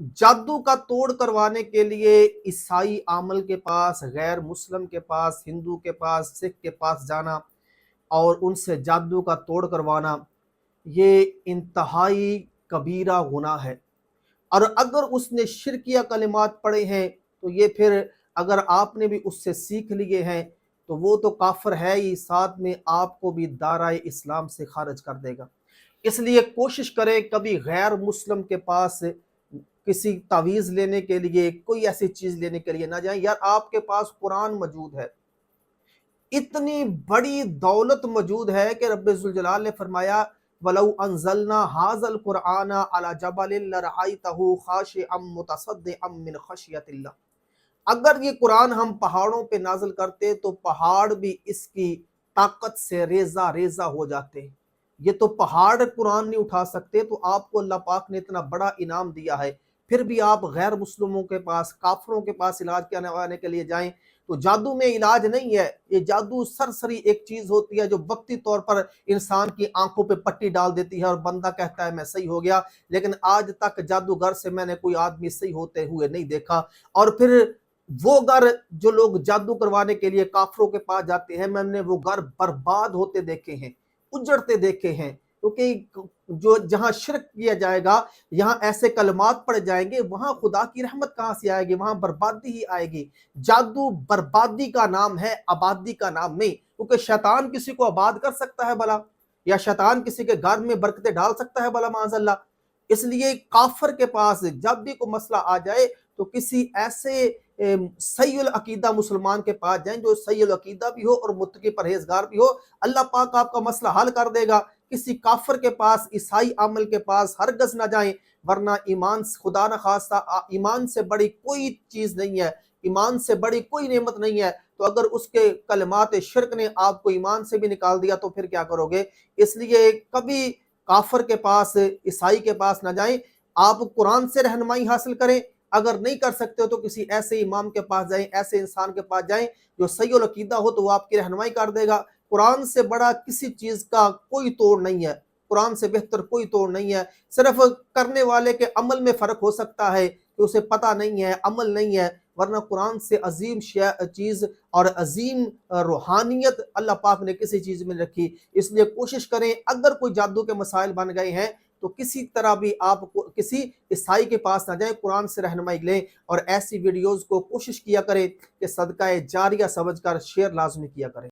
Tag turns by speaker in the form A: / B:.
A: जादू का तोड़ करवाने के लिए ईसाई आमल के पास, गैर मुस्लिम के पास, हिंदू के पास, सिख के पास जाना और उनसे जादू का तोड़ करवाना, ये इंतहाई कबीरा गुनाह है। और अगर उसने शिरकिया कलिमात पढ़े हैं तो ये फिर, अगर आपने भी उससे सीख लिए हैं तो वो तो काफिर है ही, साथ में आपको भी दायरा इस्लाम से खारिज कर देगा। इसलिए कोशिश करें कभी गैर मुस्लिम के पास किसी तावीज़ लेने के लिए, कोई ऐसी चीज़ लेने के लिए ना जाएं। यार आपके पास कुरान मौजूद है, इतनी बड़ी दौलत मौजूद है कि रब्बे ज़ुल जलाल ने फरमाया वलौ अंज़लना हाज़ल कुरआन अला जबलिन लरअयतहु खाशिअम मुतसद्दिअम मिन खशियतिल्लाह। अगर ये कुरान हम पहाड़ों पे नाजिल करते तो पहाड़ भी इसकी ताकत से रेजा रेजा हो जाते। ये तो पहाड़ कुरान नहीं उठा सकते, तो आपको अल्लाह पाक ने इतना बड़ा इनाम दिया है, फिर भी आप गैर मुस्लिमों के पास, काफिरों के पास इलाज करवाने के लिए जाएं। तो जादू में इलाज नहीं है, ये जादू सरसरी एक चीज होती है जो वक्ती तौर पर इंसान की आंखों पे पट्टी डाल देती है और बंदा कहता है मैं सही हो गया, लेकिन आज तक जादूगर से मैंने कोई आदमी सही होते हुए नहीं देखा। और फिर वो घर जो लोग जादू करवाने के लिए काफिरों के पास जाते हैं, मैंने वो घर बर्बाद होते देखे हैं, उजड़ते देखे हैं, क्योंकि जो जहां शिरक किया जाएगा, यहाँ ऐसे कलमात पड़ जाएंगे, वहां खुदा की रहमत कहां से आएगी, वहां बर्बादी ही आएगी। जादू बर्बादी का नाम है, आबादी का नाम नहीं, क्योंकि शैतान किसी को आबाद कर सकता है भला, या शैतान किसी के घर में बरकतें डाल सकता है भला माज़अल्लाह। इसलिए काफिर के पास जब भी कोई मसला आ जाए तो किसी ऐसे सहीउल अकीदा मुसलमान के पास जाएं जो सहीउल अकीदा भी हो और मुत्तकी परहेजगार भी हो, अल्लाह पाक आपका मसला हल कर देगा। किसी काफिर के पास, ईसाई आमल के पास हरगज ना जाएं, वरना ईमान, खुदा न खास्ता, ईमान से बड़ी कोई चीज नहीं है, ईमान से बड़ी कोई नेमत नहीं है। तो अगर उसके कलमात शिरक ने आपको ईमान से भी निकाल दिया तो फिर क्या करोगे। इसलिए कभी काफिर के पास, ईसाई के पास ना जाएं, आप कुरान से रहनुमाई हासिल करें। अगर नहीं कर सकते हो तो किसी ऐसे इमाम के पास जाएं, ऐसे इंसान के पास जाएं जो सहीउल अकीदा हो, तो वो आपकी रहनुमाई कर देगा। कुरान से बड़ा किसी चीज का कोई तोड़ नहीं है, कुरान से बेहतर कोई तोड़ नहीं है। सिर्फ करने वाले के अमल में फर्क हो सकता है कि उसे पता नहीं है, अमल नहीं है, वरना कुरान से अजीम चीज और अजीम रूहानियत अल्लाह पाक ने किसी चीज में रखी। इसलिए कोशिश करें, अगर कोई जादू के मसाइल बन गए हैं तो किसी तरह भी आप किसी ईसाई के पास ना जाएं, कुरान से रहनुमाई लें। और ऐसी वीडियोस को कोशिश किया करें कि सदका जारिया समझकर शेयर लाजमी किया करें।